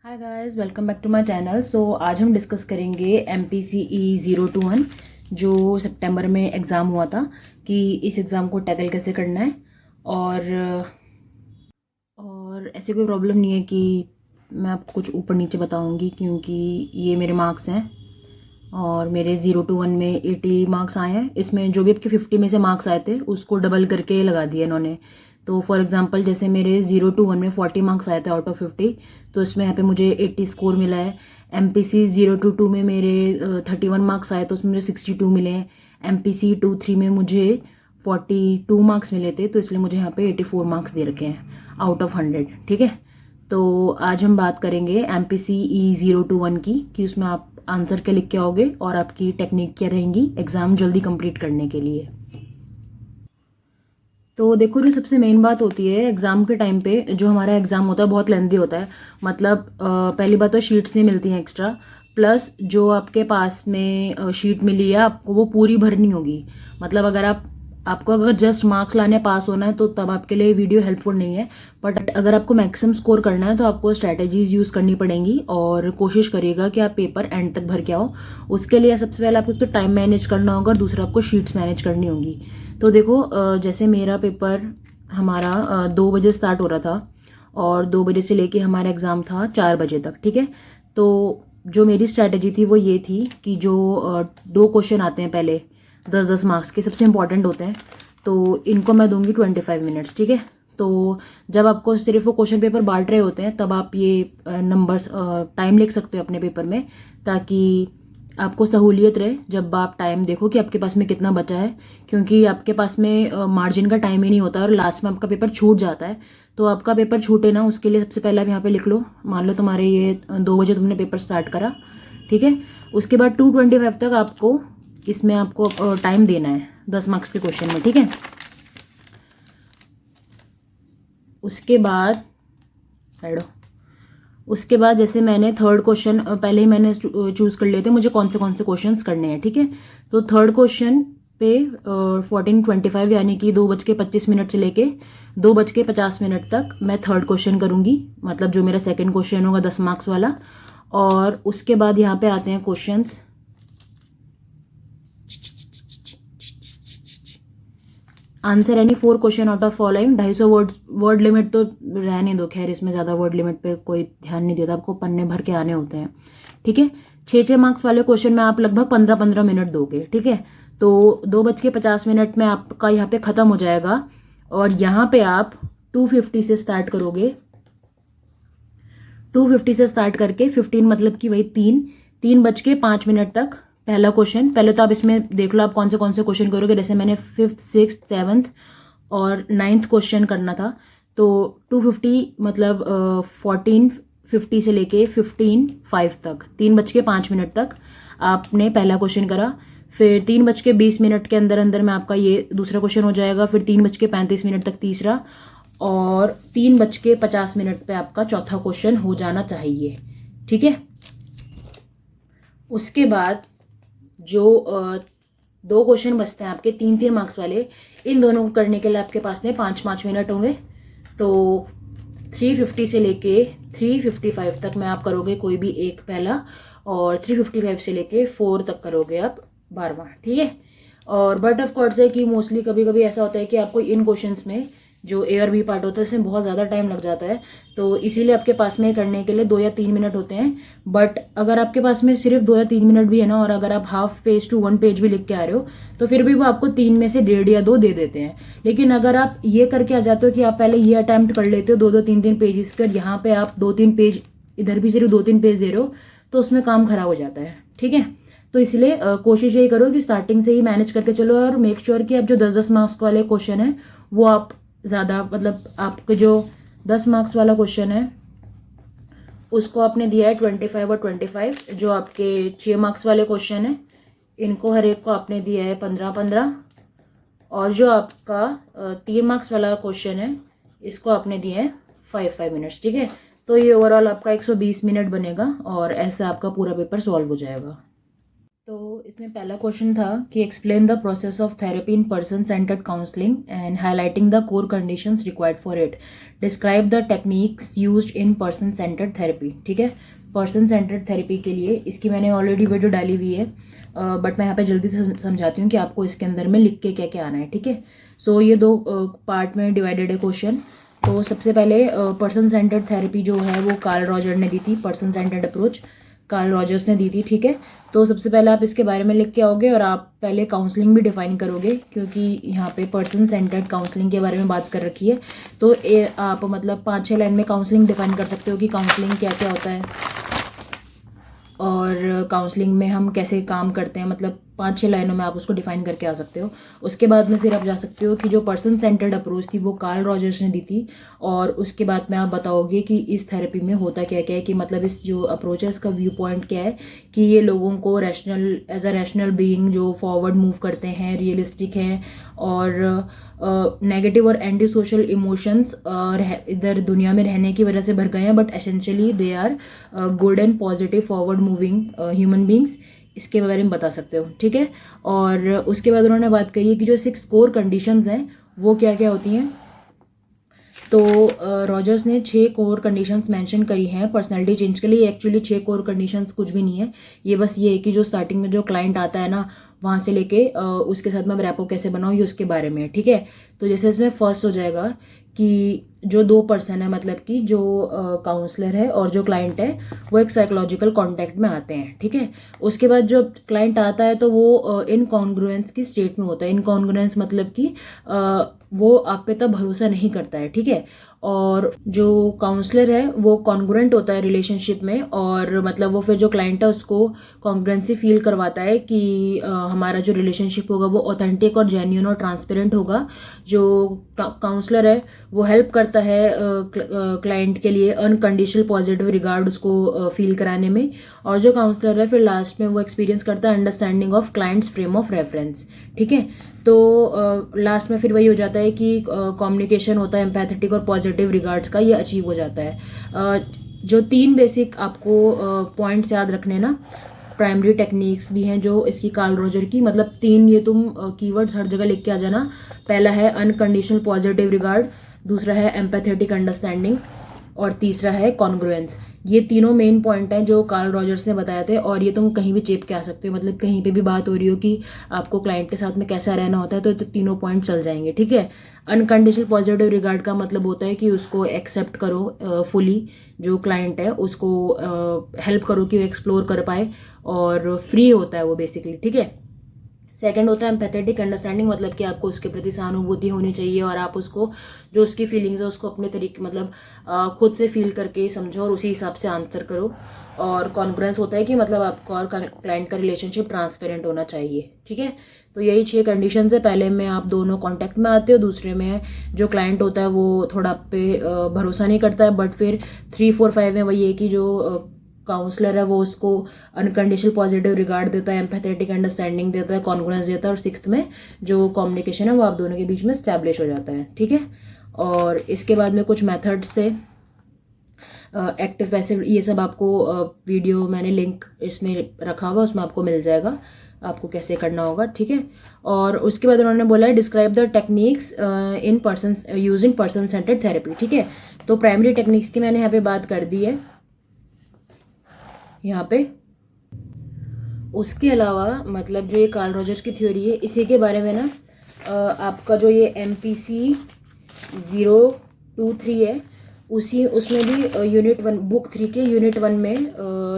Hi guys, welcome back to my channel. आज हम discuss करेंगे MPCE 021 जो सितंबर में एग्ज़ाम हुआ था कि इस एग्ज़ाम को टैकल कैसे करना है। और ऐसी कोई प्रॉब्लम नहीं है कि मैं आपको कुछ ऊपर नीचे बताऊंगी, क्योंकि ये मेरे मार्क्स हैं और मेरे 021 में 80 मार्क्स आए हैं। इसमें जो भी आपके 50 में से मार्क्स आए थे उसको डबल करके लगा दिया इन्होंने। तो फॉर एग्जांपल जैसे मेरे 021 में 40 मार्क्स आए थे आउट ऑफ 50, तो इसमें यहाँ पे मुझे 80 स्कोर मिला है। MPC 022 में मेरे 31 मार्क्स आए तो उसमें मुझे 62 मिले हैं। MPC 23 में मुझे 42 मार्क्स मिले थे, तो इसलिए मुझे यहाँ पे 84 मार्क्स दे रखे हैं आउट ऑफ 100। ठीक है, तो आज हम बात करेंगे MPCE 021 की कि उसमें आप आंसर क्या लिख के आओगे और आपकी टेक्निक क्या रहेंगी एग्ज़ाम जल्दी कंप्लीट करने के लिए। तो देखो, जो सबसे मेन बात होती है एग्ज़ाम के टाइम पे, जो हमारा एग्ज़ाम होता है बहुत लेंथी होता है। मतलब पहली बात तो शीट्स नहीं मिलती हैं एक्स्ट्रा, प्लस जो आपके पास में शीट मिली है आपको वो पूरी भरनी होगी। मतलब आपको अगर जस्ट मार्क्स लाने पास होना है तो तब आपके लिए वीडियो हेल्पफुल नहीं है। बट अगर आपको मैक्सिमम स्कोर करना है तो आपको स्ट्रैटेजीज यूज़ करनी पड़ेंगी और कोशिश करिएगा कि आप पेपर एंड तक भर के आओ। उसके लिए सबसे पहले आपको तो टाइम मैनेज करना होगा और दूसरा आपको शीट्स मैनेज करनी होगी। तो देखो, जैसे मेरा पेपर हमारा 2 बजे स्टार्ट हो रहा था और 2 बजे से लेके हमारा एग्ज़ाम था 4 बजे तक। ठीक है, तो जो मेरी स्ट्रैटेजी थी वो ये थी कि जो 2 क्वेश्चन आते हैं पहले 10-10 मार्क्स के, सबसे इंपॉर्टेंट होते हैं, तो इनको मैं दूंगी 25 मिनट्स। ठीक है, तो जब आपको सिर्फ वो क्वेश्चन पेपर बांट रहे होते हैं तब आप ये नंबर्स टाइम लिख सकते हो अपने पेपर में, ताकि आपको सहूलियत रहे जब आप टाइम देखो कि आपके पास में कितना बचा है। क्योंकि आपके पास में मार्जिन का टाइम ही नहीं होता और लास्ट में आपका पेपर छूट जाता है। तो आपका पेपर छूटे ना, उसके लिए सबसे पहले आप यहाँ पे लिख लो। मान लो तुम्हारे ये 2 बजे तुमने पेपर स्टार्ट करा, ठीक है, उसके बाद 2:25 तक आपको इसमें आपको टाइम देना है 10 मार्क्स के क्वेश्चन में। ठीक है, उसके बाद हेडो उसके बाद जैसे मैंने थर्ड क्वेश्चन पहले ही मैंने चूज़ कर लिए थे मुझे कौन से क्वेश्चंस करने हैं। ठीक है, तो थर्ड क्वेश्चन पे 14:25 यानी कि 2:25 से लेके 2:50 तक मैं थर्ड क्वेश्चन करूंगी। मतलब जो मेरा सेकंड क्वेश्चन होगा 10 मार्क्स वाला। और उसके बाद यहाँ पे आते हैं questions. Answer any 4 question out of following. 250 word limit तो रहने दो, खैर इसमें ज़्यादा वर्ड लिमिट पे कोई ध्यान नहीं देता, आपको पन्ने भर के आने होते हैं। ठीक है, 6 मार्क्स वाले क्वेश्चन में आप लगभग 15 मिनट दोगे। ठीक है, तो 2:50 में आपका यहाँ पे ख़त्म हो जाएगा और यहाँ पे आप 250 से स्टार्ट करोगे। 250 से स्टार्ट करके 15 मतलब कि वही 3:05 तक पहला क्वेश्चन। पहले तो आप इसमें देख लो आप कौन से क्वेश्चन करोगे। जैसे मैंने 5th 6th 7th और 9th क्वेश्चन करना था, तो 250 मतलब 14:50 से लेके 15:05 तक 3:05 तक आपने पहला क्वेश्चन करा। फिर 3:20 के अंदर अंदर में आपका ये दूसरा क्वेश्चन हो जाएगा। फिर 3:35 तक तीसरा और 3:50 पे आपका चौथा क्वेश्चन हो जाना चाहिए। ठीक है, उसके बाद जो 2 क्वेश्चन बचते हैं आपके 3-3 मार्क्स वाले, इन दोनों को करने के लिए आपके पास में 5-5 मिनट होंगे। तो 350 से लेके 355 तक में आप करोगे कोई भी एक पहला, और 355 से लेके 4 तक करोगे आप 12वां। ठीक है, और बट ऑफ कोर्स है कि मोस्टली कभी कभी ऐसा होता है कि आपको इन क्वेश्चंस में जो ए और बी पार्ट होता है इसमें बहुत ज़्यादा टाइम लग जाता है, तो इसीलिए आपके पास में करने के लिए 2 या 3 मिनट होते हैं। बट अगर आपके पास में सिर्फ 2 या 3 मिनट भी है ना, और अगर आप हाफ पेज टू 1 पेज भी लिख के आ रहे हो, तो फिर भी वो आपको 3 में से 1.5 या 2 दे देते हैं। लेकिन अगर आप ये करके आ जाते हो कि आप पहले ये अटैम्प्ट कर लेते हो 2-2 3-3 पेजेस कर, यहाँ पे आप 2-3 पेज, इधर भी सिर्फ 2-3 पेज दे रहे हो, तो उसमें काम खराब हो जाता है। ठीक है, तो इसलिए कोशिश यही करो कि स्टार्टिंग से ही मैनेज करके चलो और मेक श्योर कि आप जो 10-10 मार्क्स वाले क्वेश्चन है वो आप ज़्यादा, मतलब आपके जो 10 मार्क्स वाला क्वेश्चन है उसको आपने दिया है 25 और 25। जो आपके 6 मार्क्स वाले क्वेश्चन है इनको हर एक को आपने दिया है 15-15, और जो आपका 3 मार्क्स वाला क्वेश्चन है इसको आपने दिया है 5-5 मिनट्स। ठीक है, तो ये ओवरऑल आपका 120 मिनट बनेगा और ऐसा आपका पूरा पेपर सॉल्व हो जाएगा। तो इसमें पहला क्वेश्चन था कि explain the process of therapy in person centred counselling and highlighting the core conditions required for it. Describe the techniques used in person centred therapy. ठीक है, पर्सन सेंटर्ड थेरेपी के लिए इसकी मैंने ऑलरेडी वीडियो डाली हुई है, बट मैं यहाँ पे जल्दी से समझाती हूँ कि आपको इसके अंदर में लिख के क्या क्या आना है। ठीक है, सो ये दो पार्ट में डिवाइडेड है क्वेश्चन। तो सबसे पहले पर्सन सेंटर्ड थेरेपी जो है वो कार्ल रॉजर ने दी थी, person centred approach Karl Rogers ने दी थी। ठीक है, तो सबसे पहले आप इसके बारे में लिख के आओगे और आप पहले काउंसलिंग भी डिफाइन करोगे, क्योंकि यहाँ पे पर्सन सेंटर्ड काउंसलिंग के बारे में बात कर रखी है। तो आप मतलब 5-6 लाइन में काउंसलिंग डिफाइन कर सकते हो कि काउंसलिंग क्या क्या होता है और काउंसलिंग में हम कैसे काम करते हैं, मतलब 5-6 लाइनों में आप उसको डिफाइन करके आ सकते हो। उसके बाद में फिर आप जा सकते हो कि जो पर्सन सेंटर्ड अप्रोच थी वो कार्ल रॉजर्स ने दी थी, और उसके बाद में आप बताओगे कि इस थेरेपी में होता क्या क्या है, कि मतलब इस जो अप्रोच है इसका व्यू पॉइंट क्या है, कि ये लोगों को rational as a rational being जो फॉरवर्ड मूव करते हैं, रियलिस्टिक हैं और नेगेटिव और एंटी सोशल इमोशंस इधर दुनिया में रहने की वजह से भर गए हैं, but essentially they are good and positive forward moving human beings. इसके बारे में बता सकते हो। ठीक है, और उसके बाद उन्होंने बात करी है कि जो 6 कोर कंडीशंस हैं वो क्या क्या होती हैं। तो रॉजर्स ने 6 कोर कंडीशंस मेंशन करी हैं पर्सनालिटी चेंज के लिए। एक्चुअली 6 कोर कंडीशंस कुछ भी नहीं है, ये बस ये है कि जो स्टार्टिंग में जो क्लाइंट आता है ना, वहाँ से लेके उसके साथ में रैपो कैसे बनाओ, ये उसके बारे में है। ठीक है, तो जैसे इसमें फर्स्ट हो जाएगा कि जो 2 पर्सन है, मतलब कि जो काउंसलर है और जो क्लाइंट है वो एक साइकोलॉजिकल कांटेक्ट में आते हैं। ठीक है, उसके बाद जो क्लाइंट आता है तो वो इनकॉन्ग्रुएंस की स्टेट में होता है। इनकॉन्ग्रुएंस मतलब कि वो आप पे तब भरोसा नहीं करता है। ठीक है, और जो काउंसलर है वो कॉन्ग्रुएंट होता है रिलेशनशिप में, और मतलब वो फिर जो क्लाइंट है उसको कॉन्ग्रुएंसी फील करवाता है कि हमारा जो रिलेशनशिप होगा वो ऑथेंटिक और जेन्युइन और ट्रांसपेरेंट होगा। जो काउंसलर है वो हेल्प करता है क्लाइंट के लिए अनकंडीशनल पॉजिटिव रिगार्ड उसको फील कराने में, और जो काउंसलर है फिर लास्ट में वो एक्सपीरियंस करता है understanding of clients frame of reference. ठीक है, तो लास्ट में फिर वही हो जाता है कि कम्युनिकेशन होता है एम्पैथेटिक और पॉजिटिव रिगार्ड्स का, ये अचीव हो जाता है। जो 3 बेसिक आपको पॉइंट्स याद रखने ना, प्राइमरी टेक्निक्स भी हैं जो इसकी कार्ल रॉजर की, मतलब 3 ये तुम कीवर्ड्स हर जगह लिख के आ जाना। पहला है अनकंडीशनल पॉजिटिव रिगार्ड, दूसरा है एम्पैथेटिक अंडरस्टैंडिंग, और तीसरा है कॉन्ग्रुएंस। ये तीनों मेन पॉइंट हैं जो कार्ल रॉजर्स ने बताए थे, और ये तुम कहीं भी चेप के आ सकते हो, मतलब कहीं पे भी बात हो रही हो कि आपको क्लाइंट के साथ में कैसा रहना होता है तो तीनों पॉइंट चल जाएंगे। ठीक है, अनकंडीशनल पॉजिटिव रिगार्ड का मतलब होता है कि उसको एक्सेप्ट करो फुली, जो क्लाइंट है उसको हेल्प करो कि वो एक्सप्लोर कर पाए, और फ्री होता है वो बेसिकली। ठीक है, सेकंड होता है एम्पैथेटिक अंडरस्टैंडिंग, मतलब कि आपको उसके प्रति सहानुभूति होनी चाहिए और आप उसको जो उसकी फीलिंग्स है उसको अपने तरीके मतलब खुद से फील करके समझो और उसी हिसाब से आंसर करो। और कॉन्ग्रुएंस होता है कि मतलब आपका और क्लाइंट का रिलेशनशिप ट्रांसपेरेंट होना चाहिए। ठीक है, तो यही 6 कंडीशन है। पहले में आप दोनों कॉन्टैक्ट में आते हो, दूसरे में जो क्लाइंट होता है वो थोड़ा आप पे भरोसा नहीं करता है, बट फिर 3, 4, 5 में वही है कि जो काउंसलर है वो उसको अनकंडीशनल पॉजिटिव रिगार्ड देता है, एम्पैथेटिक अंडरस्टैंडिंग देता है, कॉन्ग्रुएंस देता है, और 6th में जो कम्युनिकेशन है वो आप दोनों के बीच में स्टैब्लिश हो जाता है। ठीक है, और इसके बाद में कुछ मेथड्स थे, एक्टिव पैसिव, ये सब आपको वीडियो मैंने लिंक इसमें रखा हुआ, उसमें आपको मिल जाएगा आपको कैसे करना होगा। ठीक है, और उसके बाद उन्होंने बोला है describe the techniques in person use in person centred therapy. ठीक है, तो प्राइमरी टेक्निक्स की मैंने यहाँ पे बात कर दी है यहाँ पे। उसके अलावा मतलब जो ये कार्ल रॉजर्स की थ्योरी है इसी के बारे में ना आपका जो ये MPC 023 है उसमें भी यूनिट 1 बुक 3 के यूनिट 1 में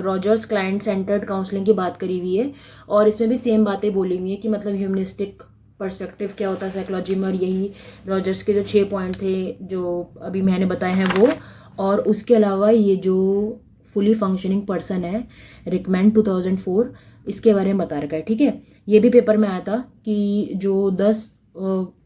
रॉजर्स क्लाइंट सेंटर्ड काउंसलिंग की बात करी हुई है, और इसमें भी सेम बातें बोली हुई है कि मतलब ह्यूमनिस्टिक पर्सपेक्टिव क्या होता है साइकोलॉजी में, और यही रॉजर्स के जो 6 पॉइंट थे जो अभी मैंने बताए हैं वो। और उसके अलावा ये जो फुली फंक्शनिंग पर्सन है रिकमेंड 2004, इसके बारे में बता रखा है। ठीक है, ये भी पेपर में आया था कि जो 10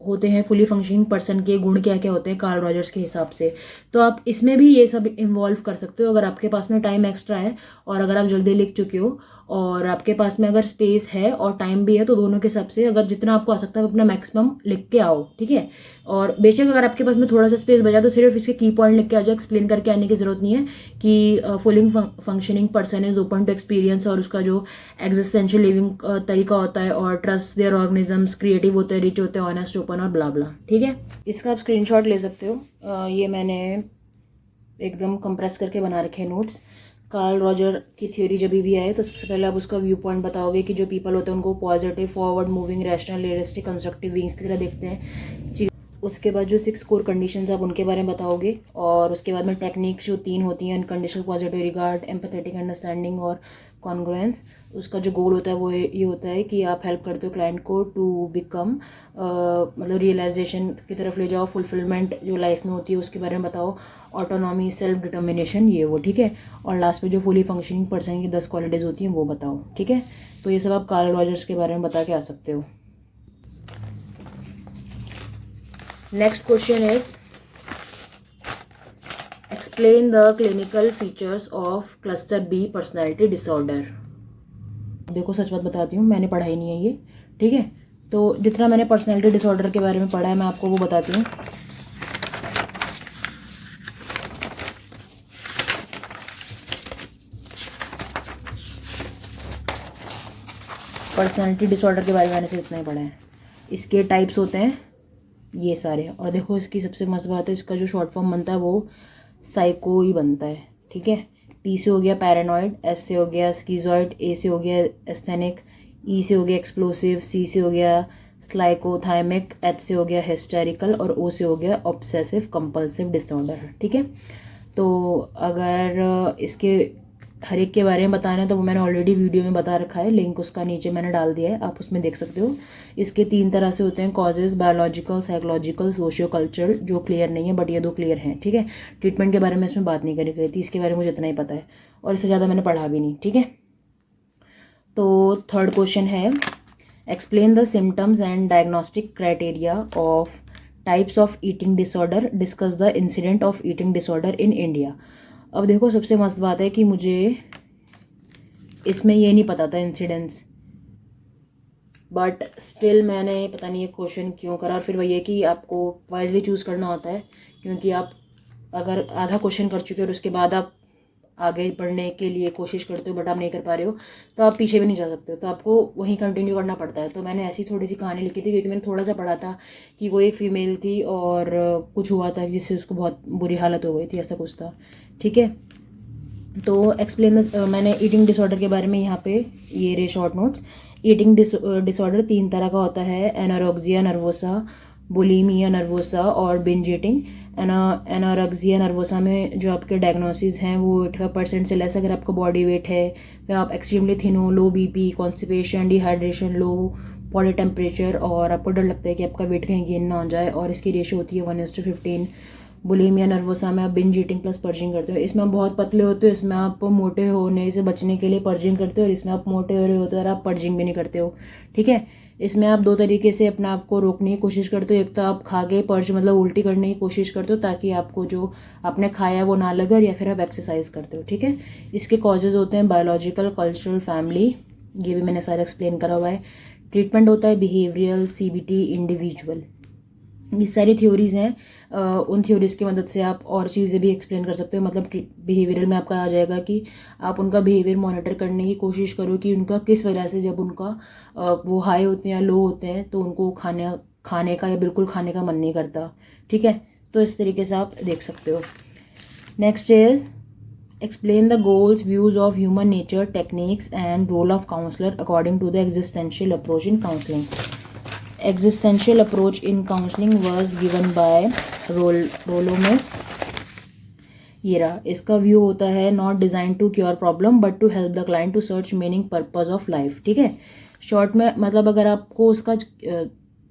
होते हैं फुली फंक्शनिंग पर्सन के गुण क्या क्या होते हैं कार्ल रॉजर्स के हिसाब से। तो आप इसमें भी ये सब इन्वॉल्व कर सकते हो अगर आपके पास में टाइम एक्स्ट्रा है और अगर आप जल्दी लिख चुके हो और आपके पास में अगर स्पेस है और टाइम भी है, तो दोनों के हिसाब से अगर जितना आपको आ सकता है अपना मैक्सिमम लिख के आओ, ठीक है। और बेशक अगर आपके पास में थोड़ा सा स्पेस बचा तो सिर्फ इसके की पॉइंट लिख के आ जाओ, एक्सप्लेन करके आने की जरूरत नहीं है कि fully functioning person is open to experience और उसका जो एग्जिस्टेंशियल लिविंग तरीका होता है और ट्रस्ट देयर ऑर्गेनिजम्स, क्रिएटिव होते हैं, रिच होते हैं, ऑनेस्ट, ओपन और ब्ला ब्ला, ठीक है। इसका आप स्क्रीनशॉट ले सकते हो। ये मैंने एकदम कंप्रेस करके बना रखे हैं नोट्स। कार्ल रॉजर की थ्योरी जब भी आए तो सबसे पहले आप उसका व्यू पॉइंट बताओगे कि जो पीपल होते हैं उनको positive, forward moving, rational, realistic, constructive beings की तरह देखते हैं। उसके बाद जो 6 कोर कंडीशंस आप उनके बारे में बताओगे और उसके बाद में टेक्निक्स जो 3 होती हैं, unconditional positive regard, empathetic understanding और कॉन्ग्रुएंस। उसका जो गोल होता है वो ये होता है कि आप हेल्प करते हो क्लाइंट को टू बिकम मतलब रियलाइजेशन की तरफ ले जाओ, फुलफिलमेंट जो लाइफ में होती है उसके बारे में बताओ, ऑटोनॉमी, सेल्फ डिटर्मिनेशन, ये वो, ठीक है। और लास्ट में जो फुली फंक्शनिंग पर्सन की 10 क्वालिटीज़ होती हैं वो बताओ, ठीक है। तो ये सब आप कार्ल रॉजर्स के बारे में बता के आ सकते हो। Next question is explain the clinical features of cluster B personality disorder. देखो सच बात बताती हूँ, मैंने पढ़ा ही नहीं है ये, ठीक है। तो जितना मैंने पर्सनैलिटी डिसऑर्डर के बारे में पढ़ा है मैं आपको वो बताती हूँ। पर्सनैलिटी डिसऑर्डर के बारे में मैंने सिर्फ इतना ही पढ़ा है। इसके टाइप्स होते हैं ये सारे, और देखो इसकी सबसे मस्त बात है, इसका जो शॉर्ट फॉर्म बनता है वो साइको ही बनता है, ठीक है। पी से हो गया पैरानॉइड, एस से हो गया स्कीजॉइड, ए से हो गया एस्थेनिक, ई से हो गया एक्सप्लोसिव, सी से हो गया स्लाइकोथाइमिक, एच से हो गया हिस्टेरिकल और ओ से हो गया ऑब्सेसिव कंपल्सिव डिसऑर्डर, ठीक है। तो अगर इसके हर एक के बारे में बताना है तो वो मैंने ऑलरेडी वीडियो में बता रखा है, लिंक उसका नीचे मैंने डाल दिया है, आप उसमें देख सकते हो। इसके 3 तरह से होते हैं causes, biological, psychological, socio cultural, जो क्लियर नहीं है बट ये 2 क्लियर हैं, ठीक है। ट्रीटमेंट के बारे में इसमें बात नहीं करी गई थी, इसके बारे में मुझे इतना ही पता है और इससे ज़्यादा मैंने पढ़ा भी नहीं, ठीक है। तो थर्ड क्वेश्चन है explain the symptoms and diagnostic criteria of types of eating disorder, discuss the incident of eating disorder in India. अब देखो सबसे मस्त बात है कि मुझे इसमें ये नहीं पता था इंसिडेंस, बट स्टिल मैंने पता नहीं ये क्वेश्चन क्यों करा। और फिर वही है कि आपको वाइजली चूज़ करना होता है, क्योंकि आप अगर आधा क्वेश्चन कर चुके हो और उसके बाद आप आगे बढ़ने के लिए कोशिश करते हो बट आप नहीं कर पा रहे हो तो आप पीछे भी नहीं जा सकते हो, तो आपको वहीं कंटिन्यू करना पड़ता है। तो मैंने ऐसी थोड़ी सी कहानी लिखी थी क्योंकि मैंने थोड़ा सा पढ़ा था कि कोई एक फीमेल थी और कुछ हुआ था जिससे उसको बहुत बुरी हालत हो गई थी, ऐसा कुछ था, ठीक है। तो एक्सप्लेन मैंने ईटिंग डिसऑर्डर के बारे में यहाँ पे ये रे शॉर्ट नोट्स। ईटिंग डिसऑर्डर 3 तरह का होता है, एनोरेक्सिया नर्वोसा, बुलिमिया नर्वोसा और बिंज ईटिंग। एनोरेक्सिया नर्वोसा में जो आपके डायग्नोसिस हैं वो 85% से लेस अगर आपका बॉडी वेट है, फिर आप एक्सट्रीमली थिन हो, लो बीपी, कॉन्स्टिपेशन, डिहाइड्रेशन, लो बॉडी टेम्परेचर और आपको डर लगता है कि आपका वेट कहीं गेन ना हो जाए, और इसकी रेशो होती है 1:15। बुलिमिया नर्वोसा में आप बिंज ईटिंग प्लस पर्जिंग करते हो। इसमें आप बहुत पतले होते हो, इसमें आप मोटे होने से बचने के लिए पर्जिंग करते हो, और इसमें आप मोटे हो रहे होते हो और आप पर्जिंग भी नहीं करते हो, ठीक है। इसमें आप 2 तरीके से अपने आप को रोकने की कोशिश करते हो, एक तो आप खा के पर्ज मतलब उल्टी करने की कोशिश करते हो ताकि आपको जो आपने खाया वो ना लगे, और या फिर आप एक्सरसाइज करते हो, ठीक है। इसके कॉजेज होते हैं बायोलॉजिकल, कल्चरल, फैमिली, ये भी मैंने सारा एक्सप्लेन करा हुआ है। ट्रीटमेंट होता है बिहेवियरल, सीबीटी, इंडिविजुअल। ये सारी थ्योरीज़ हैं, उन थ्योरीज़ की मदद से आप और चीज़ें भी एक्सप्लेन कर सकते हो। मतलब बिहेवियरल में आपका आ जाएगा कि आप उनका बिहेवियर मॉनिटर करने की कोशिश करो कि उनका किस वजह से जब उनका वो हाई होते हैं या लो होते हैं तो उनको खाने का या बिल्कुल खाने का मन नहीं करता, ठीक है। तो इस तरीके से आप देख सकते हो। Next is explain the goals, views of human nature, techniques and role of counsellor according to the existential approach in counselling. Existential approach in counseling was given by Rollo May ये रहा। इसका व्यू होता है not design to cure problem but to help the client to search meaning purpose of life, ठीक है। Short में मतलब अगर आपको उसका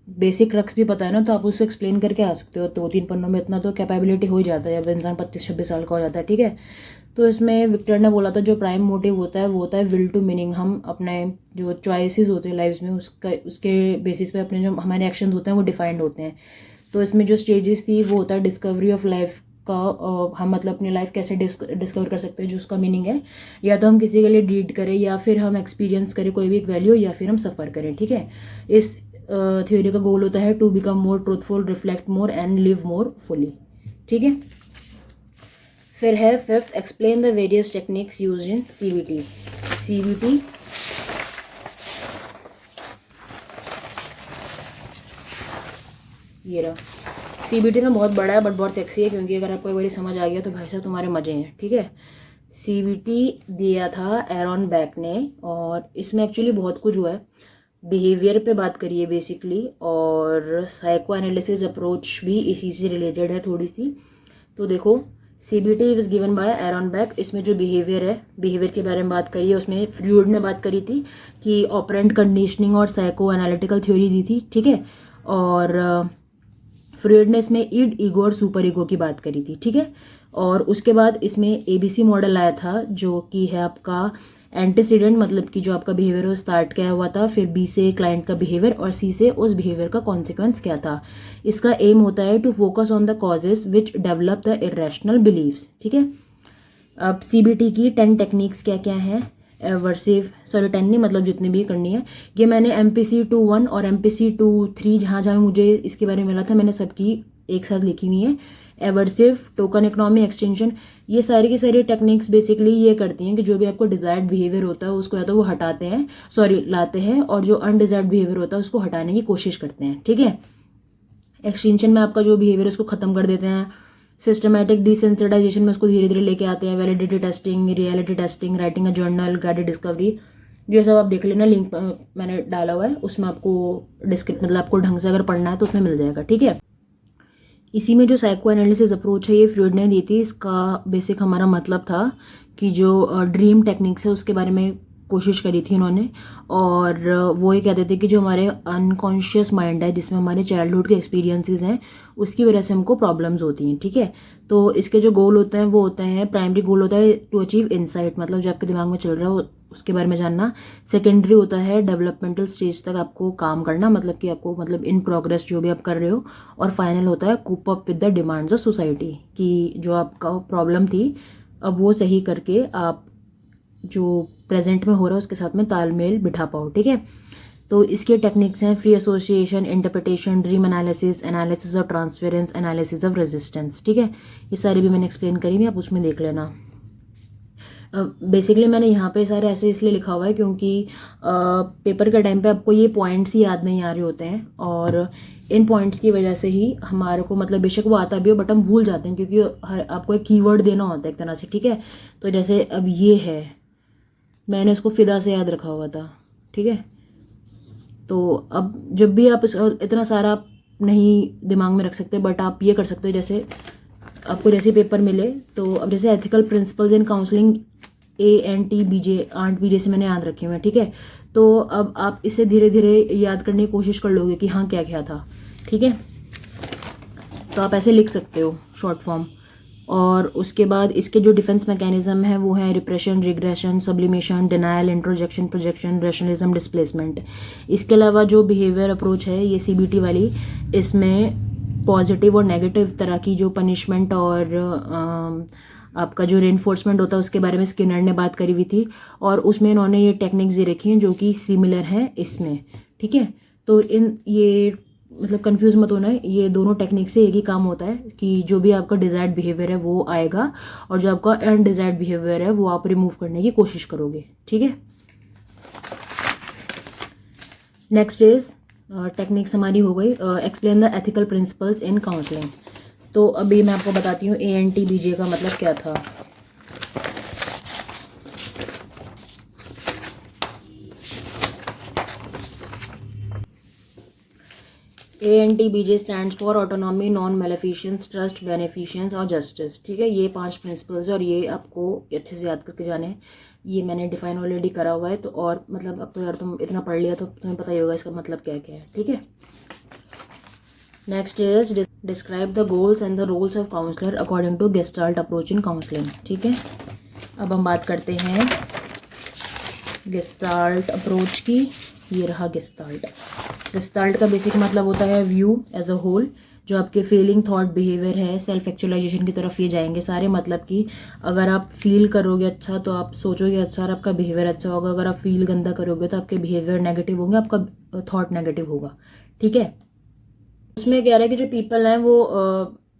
बेसिक रक्स भी पता है ना तो आप उसको एक्सप्लेन करके आ सकते हो। 2-3 पन्नों में इतना तो कैपेबिलिटी हो ही जाता है जब इंसान 25-26 साल का हो जाता है, ठीक है। तो इसमें विक्टर ने बोला था जो प्राइम मोटिव होता है वो होता है विल टू मीनिंग। हम अपने जो चॉइसेस होते हैं लाइफ में उसके बेसिस पे अपने जो हमारे एक्शंस होते हैं वो डिफाइंड होते हैं। तो इसमें जो स्टेजेस थी वो होता है डिस्कवरी ऑफ लाइफ का। हम मतलब अपनी लाइफ कैसे डिस्कवर कर सकते हैं जो उसका मीनिंग है, या तो हम किसी के लिए डीड करें, या फिर हम एक्सपीरियंस करें कोई भी एक वैल्यू, या फिर हम सफ़र करें। ठीक है, इस थ्योरी का गोल होता है to become more truthful, reflect more and live more fully. ठीक है, फिर है fifth, explain the various techniques used in CBT. CBT ये रहा। सीबीटी ना बहुत बड़ा है बट बहुत सेक्सी है, क्योंकि अगर आपको एक बार समझ आ गया तो भाई साहब तुम्हारे मजे हैं। ठीक है, सीबीटी दिया था एरॉन बैक ने, और इसमें एक्चुअली बहुत कुछ हुआ है। बिहेवियर पे बात करिए बेसिकली, और साइको एनालिसिस अप्रोच भी इसी से रिलेटेड है थोड़ी सी। तो देखो, CBT is given by Aaron back. इसमें जो बिहेवियर है, बिहेवियर के बारे में बात करिए। उसमें फ्रूड ने बात करी थी कि ऑपरेंट कंडीशनिंग और साइको एनालिटिकल थ्योरी दी थी। ठीक है, और फ्रूड ने इसमें ईड, ईगो और सुपर ईगो की बात करी थी। ठीक है, और उसके बाद इसमें एबीसी मॉडल आया था जो कि है आपका एंटीसीडेंट, मतलब कि जो आपका बिहेवियर वो स्टार्ट क्या हुआ था, फिर बी से क्लाइंट का बिहेवियर, और सी से उस बिहेवियर का कॉन्सिक्वेंस क्या था। इसका एम होता है to focus on the causes which develop the irrational beliefs. ठीक है, अब सीबीटी की 10 टेक्निक्स क्या क्या हैं, एवर्सिव, सॉरी 10 नहीं, मतलब जितनी भी करनी है। ये मैंने MPC 2.1 और MPC 2.3 जहाँ जहाँ मुझे इसके बारे में मिला था मैंने सबकी एक साथ लिखी हुई है। एवर्सिव, टोकन इकोनॉमी, एक्सटेंशन, ये सारी की सारी टेक्निक्स बेसिकली ये करती हैं कि जो भी आपको डिजायर्ड बिहेवियर होता है उसको या तो वो हटाते हैं, सॉरी लाते हैं, और जो अनडिजायर्ड बिहेवियर होता है उसको हटाने की कोशिश करते हैं। ठीक है, एक्सटेंशन में आपका जो बिहेवियर है उसको खत्म कर देते हैं। सिस्टमैटिक डिसेंसिटाइजेशन में उसको धीरे धीरे लेके आते हैं। Validity testing, reality testing, writing a journal, guided discovery, ये सब आप देख लेना, लिंक मैंने डाला हुआ है उसमें, आपको डिस्क्रिप्ट मतलब आपको ढंग से अगर पढ़ना है तो उसमें मिल जाएगा। ठीक है, इसी में जो साइको एनालिसिस अप्रोच है ये फ्रूड ने दी थी। इसका बेसिक हमारा मतलब था कि जो ड्रीम टेक्निक्स है उसके बारे में कोशिश करी थी इन्होंने, और वो ये कहते थे कि जो हमारे अनकॉन्शियस माइंड है जिसमें हमारे चाइल्डहुड के एक्सपीरियंसेस हैं उसकी वजह से हमको प्रॉब्लम्स होती हैं। ठीक है, तो इसके जो गोल होते हैं वो होते हैं, प्राइमरी गोल होता है टू अचीव इंसाइट, मतलब जो आपके दिमाग में चल रहा है उसके बारे में जानना। सेकेंडरी होता है डेवलपमेंटल स्टेज तक आपको काम करना, मतलब कि आपको मतलब इन प्रोग्रेस जो भी आप कर रहे हो। और फाइनल होता है cope up with the demands of society, कि जो आपका प्रॉब्लम थी अब वो सही करके आप जो प्रेजेंट में हो रहा है उसके साथ में तालमेल बिठा पाओ। ठीक है, तो इसके टेक्निक्स हैं free association, interpretation, dream analysis, analysis of transference, analysis of resistance. ठीक है, ये सारी भी मैंने एक्सप्लेन करी हुई, आप उसमें देख लेना। बेसिकली मैंने यहाँ पे सारे ऐसे इसलिए लिखा हुआ है क्योंकि पेपर के टाइम पे आपको ये पॉइंट्स ही याद नहीं आ रहे होते हैं, और इन पॉइंट्स की वजह से ही हमारे को मतलब बेशक वो आता भी हो बट हम भूल जाते हैं, क्योंकि आपको एक कीवर्ड देना होता है एक तरह से। ठीक है, तो जैसे अब ये है, मैंने उसको फिदा से याद रखा हुआ था। ठीक है, तो अब जब भी आप इतना सारा आप नहीं दिमाग में रख सकते, बट आप ये कर सकते हो, जैसे आपको जैसे पेपर मिले तो अब जैसे ethical principles in counselling ANTBJ, ant BJ से मैंने याद रखे हुए हैं। ठीक है, तो अब आप इसे धीरे धीरे याद करने की कोशिश कर लोगे कि हाँ क्या क्या था। ठीक है, तो आप ऐसे लिख सकते हो शॉर्ट फॉर्म। और उसके बाद इसके जो डिफेंस मैकेनिज्म है वो है repression, regression, sublimation, denial, introjection, projection, rationalism, displacement. इसके अलावा जो बिहेवियर अप्रोच है ये CBT वाली, इसमें पॉजिटिव और नेगेटिव तरह की जो पनिशमेंट और आपका जो रेनफोर्समेंट होता है उसके बारे में स्किनर ने बात करी हुई थी, और उसमें इन्होंने ये टेक्निक्स दे रखी हैं जो कि सिमिलर हैं इसमें। ठीक है, तो इन ये मतलब कंफ्यूज मत होना है, ये दोनों टेक्निक से एक ही काम होता है कि जो भी आपका डिजायर्ड बिहेवियर है वो आएगा, और जो आपका अनडिजायर्ड बिहेवियर है वो आप रिमूव करने की कोशिश करोगे। ठीक है, नेक्स्ट इज टेक्निक्स हमारी हो गई। Explain the ethical principles in counselling. तो अभी मैं आपको बताती हूँ ANTBJ का मतलब क्या था। ANTBJ stands for autonomy, non maleficence, trust, beneficence और जस्टिस। ठीक है, ये 5 प्रिंसिपल्स है और ये आपको अच्छे से याद करके जाने हैं। ये मैंने डिफाइन ऑलरेडी करा हुआ है, तो और मतलब अब तो यार तुम इतना पढ़ लिया तो तुम्हें पता ही होगा इसका मतलब क्या क्या है। ठीक है, next is describe the goals and the roles of counsellor according to gestalt approach in counselling. ठीक है, अब हम बात करते हैं गेस्टाल्ट अप्रोच की। ये रहा गेस्टाल्ट। गेस्टाल्ट का बेसिक मतलब होता है व्यू एज अ होल, जो आपके फीलिंग, थॉट, बिहेवियर है, सेल्फ एक्चुअलाइजेशन की तरफ ये जाएंगे सारे। मतलब कि अगर आप फील करोगे अच्छा तो आप सोचोगे अच्छा और आपका बिहेवियर अच्छा होगा। अगर आप फील गंदा करोगे तो आपके बिहेवियर नेगेटिव होंगे, आपका थॉट नेगेटिव होगा। ठीक है, उसमें कह रहा है कि जो पीपल हैं वो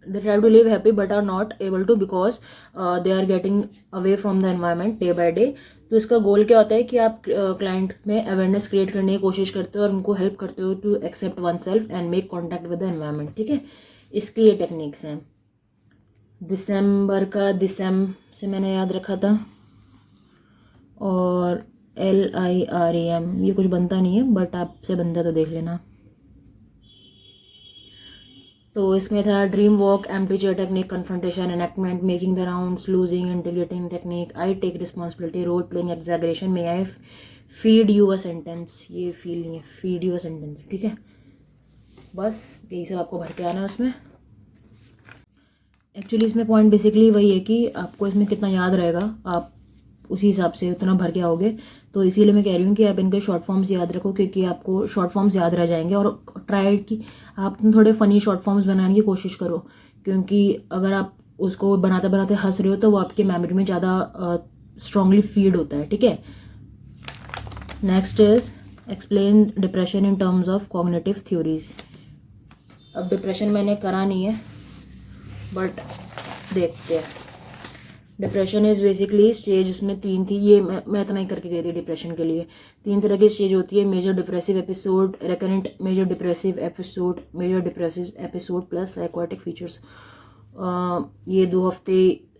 they try to live happy but are not able to because they are getting away from the environment day by day. तो इसका गोल क्या होता है कि आप क्लाइंट में अवेयरनेस क्रिएट करने की कोशिश करते हो और उनको हेल्प करते हो to accept oneself and make contact with the environment. ठीक है, इसकी ये टेक्निक्स हैं। दिसंबर का दिसम से मैंने याद रखा था, और LIRAM ये कुछ बनता नहीं है बट आपसे बनता तो देख लेना। तो इसमें था dream walk, empty chair technique, confrontation, enactment, making the rounds, loosening, integrating technique, I take responsibility, role playing, exaggeration, may I feed you a sentence. ये फील नहीं है, फीड यू अ सेंटेंस। ठीक है, बस यही सब आपको भर के आना है उसमें। एक्चुअली इसमें पॉइंट बेसिकली वही है कि आपको इसमें कितना याद रहेगा, आप उसी हिसाब से उतना भर के आओगे। तो इसीलिए मैं कह रही हूँ कि आप इनके शॉर्ट फॉर्म्स याद रखो, क्योंकि आपको शॉर्ट फॉर्म्स याद रह जाएंगे। और ट्राई कि आप थोड़े फ़नी शॉर्ट फॉर्म्स बनाने की कोशिश करो, क्योंकि अगर आप उसको बनाते बनाते हंस रहे हो तो वो आपकी मेमोरी में ज़्यादा स्ट्रांगली फीड होता है। ठीक है, next is explain depression in terms of cognitive theories. अब डिप्रेशन मैंने करा नहीं है बट देखते हैं। डिप्रेशन इज़ बेसिकली स्टेज, इसमें 3 थी। ये मैं इतना ही करके गई थी डिप्रेशन के लिए। 3 तरह की स्टेज होती है, major depressive episode, recurrent major depressive episode, major depressive episode plus psychotic features. ये 2 हफ्ते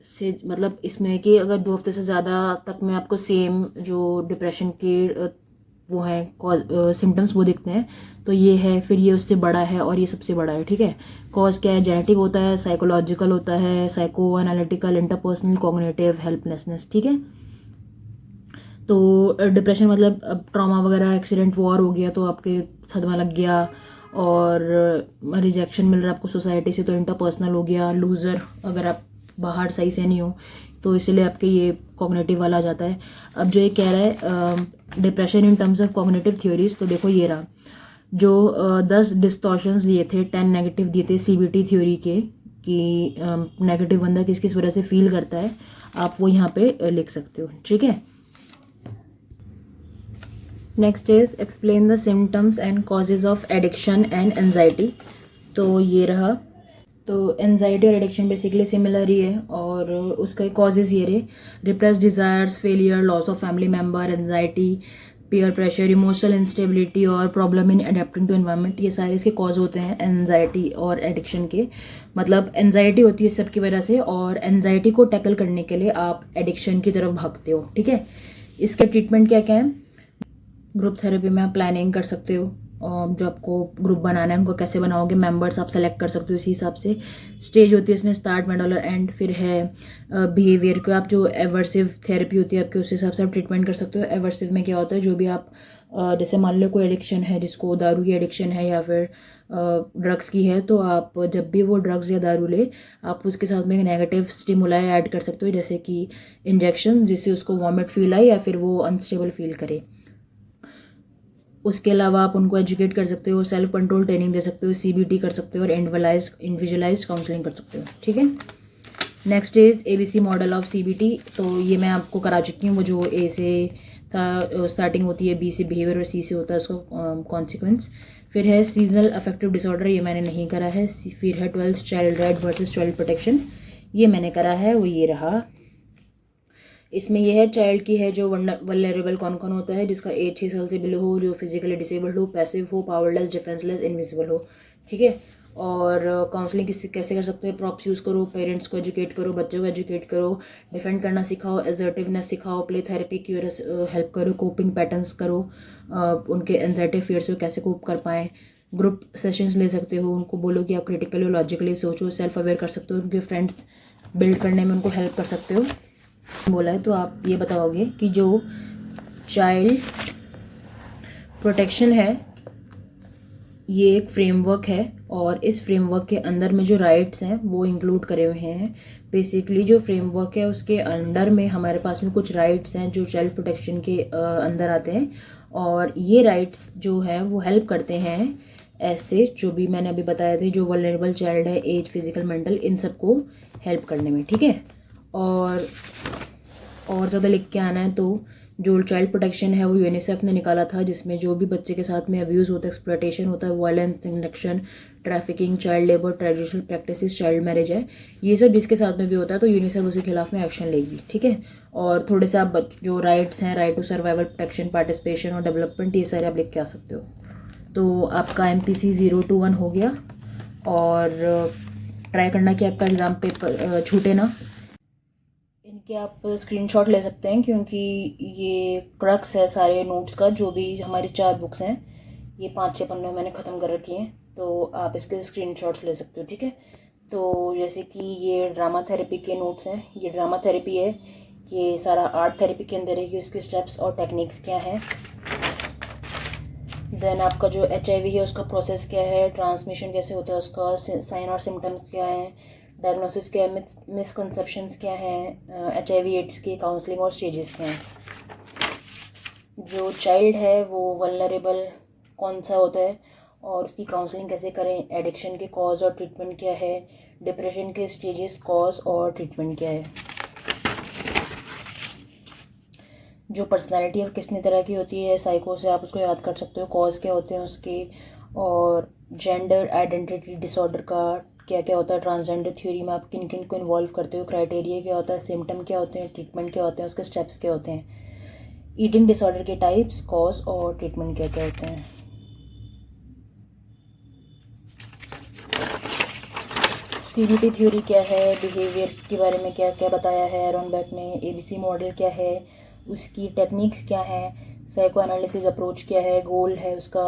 से, मतलब इसमें कि अगर 2 हफ्ते से ज़्यादा तक में आपको सेम जो डिप्रेशन के वो हैं सिम्टम्स वो दिखते हैं तो ये है, फिर ये उससे बड़ा है और ये सबसे बड़ा है। ठीक है, कॉज क्या है, जेनेटिक होता है, साइकोलॉजिकल होता है, psycho analytical, interpersonal, cognitive, helplessness. ठीक है, तो डिप्रेशन मतलब अब ट्रॉमा वगैरह, एक्सीडेंट, वॉर हो गया तो आपके सदमा लग गया, और रिजेक्शन मिल रहा है आपको सोसाइटी से तो इंटरपर्सनल हो गया, लूज़र अगर आप बाहर सही से नहीं हो तो इसलिए आपके ये कॉग्निटिव वाला आ जाता है। अब जो ये कह रहा है depression in terms of cognitive theories, तो देखो ये रहा जो 10 डिस्टॉर्शंस दिए थे, 10 नेगेटिव दिए थे CBT थ्योरी के, कि नेगेटिव बंदा किस किस वजह से फील करता है, आप वो यहाँ पे लिख सकते हो। ठीक है, next is explain the symptoms and causes of addiction and anxiety. तो ये रहा। तो एनजाइटी और एडिक्शन बेसिकली सिमिलर ही है, और उसके कॉजेज ये रहे, repress desires, failure, loss of family member, anxiety, peer pressure, emotional instability और problem in adapting to environment. ये सारे इसके कॉज होते हैं एनजाइटी और एडिक्शन के। मतलब एनजाइटी होती है सबकी वजह से, और एनजाइटी को टैकल करने के लिए आप एडिक्शन की तरफ भागते हो। ठीक है, इसके ट्रीटमेंट क्या क्या है, ग्रुप थेरेपी में आप प्लानिंग कर सकते हो, और जो आपको ग्रुप बनाना है उनको कैसे बनाओगे, मेंबर्स आप सेलेक्ट कर सकते हो इसी हिसाब से। स्टेज होती है इसमें स्टार्ट, मिडल और एंड। फिर है बिहेवियर को आप जो एवर्सिव थेरेपी होती है आपके, उस हिसाब से आप ट्रीटमेंट कर सकते हो। एवर्सिव में क्या होता है, जो भी आप जैसे मान लो कोई एडिक्शन है, जिसको दारू की एडिक्शन है या फिर ड्रग्स की है, तो आप जब भी वो ड्रग्स या दारू ले, आप उसके साथ में एक नेगेटिव स्टिमुलाई ऐड कर सकते हो, जैसे कि इंजेक्शन, जिससे उसको वॉमिट फील आए या फिर वो अनस्टेबल फील करे। उसके अलावा आप उनको एजुकेट कर सकते हो, सेल्फ कंट्रोल ट्रेनिंग दे सकते हो, CBT कर सकते हो, और इंडिविजुअलाइज्ड काउंसलिंग कर सकते हो। ठीक है, next is ABC model of CBT। तो ये मैं आपको करा चुकी हूँ, वो जो A से था स्टार्टिंग होती है, B से बिहेवियर और C से होता है उसका कॉन्सिक्वेंस। फिर है सीजनल अफेक्टिव डिसऑर्डर, ये मैंने नहीं करा है। फिर है 12 child right versus child protection, ये मैंने करा है, वो ये रहा। इसमें यह है चाइल्ड की है जो वल्नरेबल कौन कौन होता है, जिसका एज 6 साल से बिलो हो, जो फिजिकली डिसेबल्ड हो, पैसिव हो, पावरलेस, डिफेंसलेस, इनविजिबल हो। ठीक है, और काउंसलिंग कैसे कर सकते हैं, प्रॉप्स यूज़ करो, पेरेंट्स को एजुकेट करो, बच्चों को एजुकेट करो, डिफेंड करना सिखाओ, एजर्टिवनेस सिखाओ, प्ले थेरेपी की हेल्प करो, कोपिंग पैटर्न्स करो, उनके एंजाइटी फियर से कैसे कोप कर पाएँ। ग्रुप सेशंस ले सकते हो, उनको बोलो कि आप क्रिटिकली और लॉजिकली सोचो, सेल्फ अवेयर कर सकते हो, उनके फ्रेंड्स बिल्ड करने में उनको हेल्प कर सकते हो। बोला है तो आप ये बताओगे कि जो चाइल्ड प्रोटेक्शन है ये एक फ्रेमवर्क है और इस फ्रेमवर्क के अंदर में जो राइट्स हैं वो इंक्लूड करे हुए हैं। बेसिकली जो फ्रेमवर्क है उसके अंडर में हमारे पास में कुछ राइट्स हैं जो चाइल्ड प्रोटेक्शन के अंदर आते हैं, और ये राइट्स जो है वो हेल्प करते हैं ऐसे जो भी मैंने अभी बताए थे, जो वल्नरेबल चाइल्ड है, एज, फिजिकल, मेंटल, इन सबको हेल्प करने में। ठीक है, और ज़्यादा लिख के आना है तो जो चाइल्ड प्रोटेक्शन है वो यूनिसेफ ने निकाला था, जिसमें जो भी बच्चे के साथ में अब्यूज़ होता है, एक्सप्लॉयटेशन होता है, violence, induction, trafficking, child labour, traditional practices, child marriage है, ये सब जिसके साथ में भी होता है तो यूनिसेफ उसके खिलाफ में एक्शन लेगी। ठीक है, और थोड़े से आप जो राइट्स हैं, right to survival, protection, participation और डेवलपमेंट, ये सारे आप लिख के आ सकते हो। तो आपका MPC 021 हो गया, और ट्राई करना कि आपका एग्ज़ाम पेपर छूटे ना। इनके आप स्क्रीनशॉट ले सकते हैं क्योंकि ये क्रक्स है सारे नोट्स का। जो भी हमारी 4 बुक्स हैं ये 5-6 पन्नों मैंने ख़त्म कर रखी हैं, तो आप इसके स्क्रीनशॉट्स ले सकते हो। ठीक है, तो जैसे कि ये ड्रामा थेरेपी के नोट्स हैं, ये ड्रामा थेरेपी है, ये सारा आर्ट थेरेपी के अंदर है कि उसके स्टेप्स और टेक्निक्स क्या है। देन आपका जो HIV है उसका प्रोसेस क्या है, ट्रांसमिशन कैसे होता है उसका, साइन और सिम्टम्स क्या है, डायग्नोसिस क्या है, मिसकंसेप्शंस क्या हैं, HIV एड्स की काउंसलिंग और स्टेजेस क्या हैं। जो चाइल्ड है वो वल्नरेबल कौन सा होता है और उसकी काउंसलिंग कैसे करें, एडिक्शन के कॉज और ट्रीटमेंट क्या है, डिप्रेशन के स्टेजेस, कॉज और ट्रीटमेंट क्या है। जो पर्सनालिटी है कितनी तरह की होती है, साइको से आप उसको याद कर सकते हो, कॉज क्या होते हैं उसके, और जेंडर आइडेंटिटी डिसऑर्डर का क्या क्या होता है, ट्रांसजेंडर थ्योरी में आप किन किन को इन्वॉल्व करते हो, क्राइटेरिया क्या होता है, सिम्टम क्या होते हैं, ट्रीटमेंट क्या होते हैं, उसके स्टेप्स क्या होते हैं, ईटिंग डिसऑर्डर के टाइप्स, कॉज और ट्रीटमेंट क्या क्या होते हैं। CBT थ्योरी क्या है, बिहेवियर के बारे में क्या क्या बताया है एरोनबेक ने, ABC मॉडल क्या है, उसकी टेक्निक्स क्या है, साइको एनालिसिस अप्रोच क्या है, गोल है उसका,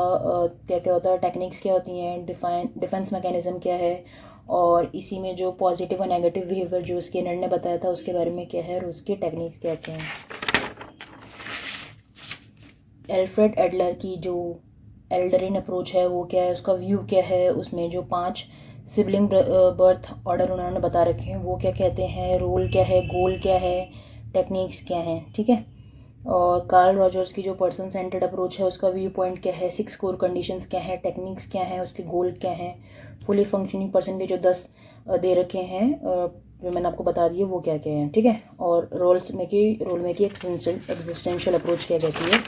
क्या क्या होता है, टेक्निक्स क्या होती हैं, डिफेंस मैकेनिज्म क्या है, और इसी में जो पॉजिटिव और नेगेटिव बिहेवियर जो स्किनर ने बताया था उसके बारे में क्या है, और उसकी टेक्निक्स क्या क्या हैं। एल्फ्रेड एडलर की जो एल्डरिन अप्रोच है वो क्या है, उसका व्यू क्या है, उसमें जो 5 सिबलिंग बर्थ ऑर्डर उन्होंने बता रखे हैं वो क्या कहते हैं, रोल क्या है, गोल क्या है, टेक्निक्स क्या हैं। ठीक है, और कार्ल रॉजर्स की जो पर्सन सेंटर्ड अप्रोच है उसका व्यू पॉइंट क्या है, 6 कोर कंडीशंस क्या है, टेक्निक्स क्या है, उसके गोल क्या हैं, फुली फंक्शनिंग पर्सन के जो 10 दे रखे हैं जो मैंने आपको बता दिए वो क्या क्या हैं। ठीक है, और रोल में की एग्जिस्टेंशियल अप्रोच क्या कहती है,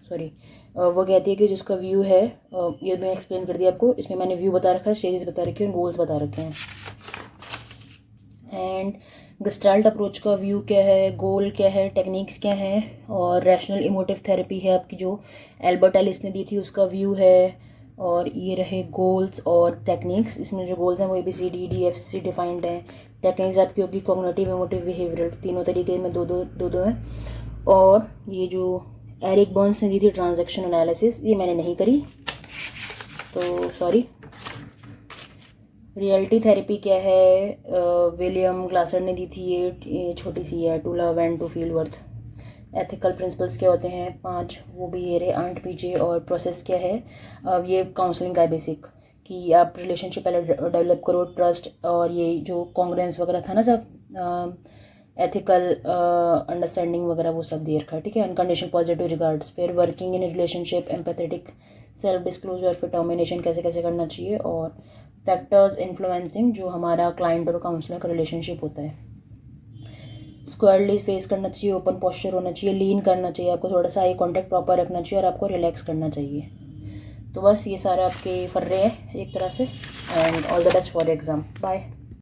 सॉरी वो कहती है कि जिसका व्यू है, ये मैं एक्सप्लेन कर दिया आपको, इसमें मैंने व्यू बता रखा है, स्टेजेस बता रखे हैं, गोल्स बता रखे हैं। एंड गस्टाल्ट अप्रोच का व्यू क्या है, गोल क्या है, टेक्निक्स क्या है, और रैशनल इमोटिव थेरेपी है आपकी जो एल्बर्ट एलिस ने दी थी उसका व्यू है, और ये रहे गोल्स और टेक्निक्स। इसमें जो गोल्स हैं वो ABCDEFC डिफाइंड हैं, टेक्निक्स आपकी होगी कॉग्निटिव, इमोटिव, बिहेवियरल, तीनों तरीके में दो दो हैं। और ये जो एरिक बर्न्स ने दी थी ट्रांजैक्शन एनालिसिस, ये मैंने नहीं करी तो सॉरी। रियलिटी थेरेपी क्या है, विलियम ग्लासर ने दी थी, ये छोटी सी है, to love and to feel worth. Ethical principles क्या होते हैं 5, वो भी ये रहे, आंट पीछे। और प्रोसेस क्या है, ये काउंसलिंग का है बेसिक, कि आप रिलेशनशिप पहले डेवलप करो, ट्रस्ट, और ये जो कॉन्ग्रेंस वगैरह था ना सब, एथिकल अंडरस्टैंडिंग वगैरह वो सब दे रखा है। ठीक है, अनकंडीशनल पॉजिटिव रिगार्ड्स, फिर working in relationship, empathetic, self disclosure, फिर टर्मिनेशन कैसे कैसे करना चाहिए, और फैक्टर्स इन्फ्लुएंसिंग जो हमारा क्लाइंट और काउंसलर का रिलेशनशिप होता है। स्क्वायरली फेस करना चाहिए, ओपन पोस्चर होना चाहिए, लीन करना चाहिए, आपको थोड़ा सा आई कॉन्टैक्ट प्रॉपर रखना चाहिए, और आपको रिलैक्स करना चाहिए। तो बस ये सारे आपके फर्रे हैं एक तरह से। And all the best for exam, bye.